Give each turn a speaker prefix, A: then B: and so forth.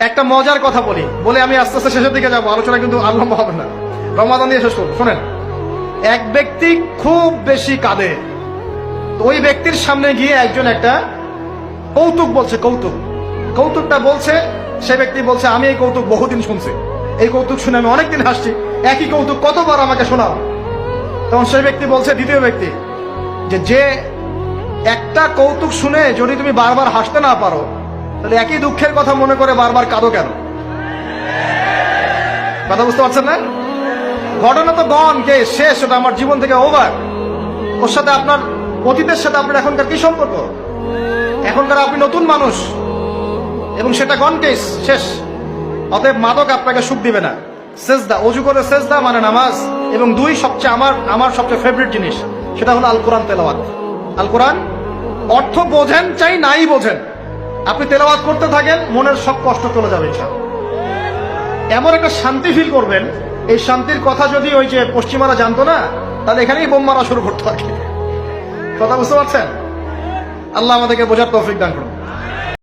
A: একটা মজার কথা বলে আমি আস্তে আস্তে শেষের দিকে যাবো, আলোচনা কিন্তু আর লম্বা হবে না, রমাদান দিয়ে শেষ করবো। শোনেন, এক ব্যক্তি খুব বেশি কাঁদে, তো ওই ব্যক্তির সামনে গিয়ে একজন একটা কৌতুক বলছে, কৌতুকটা বলছে, সে ব্যক্তি বলছে আমি এই কৌতুক বহুদিন শুনছি, এই কৌতুক শুনে আমি অনেকদিন হাসছি, একই কৌতুক কতবার আমাকে শোনাও। তখন সেই ব্যক্তি বলছে, দ্বিতীয় ব্যক্তি, যে একটা কৌতুক শুনে যদি তুমি বারবার হাসতে না পারো, তাহলে একই দুঃখের কথা মনে করে বারবার কাঁদো কেন? কথা বুঝতে পারছেন না? ঘটনা তো গন কে শেষ, ওটা আমার জীবন থেকে ওভার। ওর সাথে আপনার অতীতের সাথে আপনার এখনকার কি সম্পর্ক? এখনকার আপনি নতুন মানুষ এবং সেটা গন কেস শেষ। অতএব মাদক আপনাকে সুখ দিবে না। সেজদা, অজু করে সেজদা মানে নামাজ, এবং দুই সবচেয়ে আমার সবচেয়ে ফেভারিট জিনিস, সেটা হলো আল কোরআন তেলাওয়াত। আল কোরআন অর্থ বোঝেন চাই নাই বোঝেন, আপনি তেলাওয়াত করতে থাকেন, মনের সব কষ্ট চলে যাবে ইনশাআল্লাহ। এমন একটা শান্তি ফিল করবেন, এই শান্তির কথা যদি ওই যে পশ্চিমারা জানতো না, তাহলে এখানেই বোম মারা শুরু করতে থাকে। কথা বুঝতে পারছেন? আল্লাহ আমাদেরকে বোঝার তৌফিক দান করুন।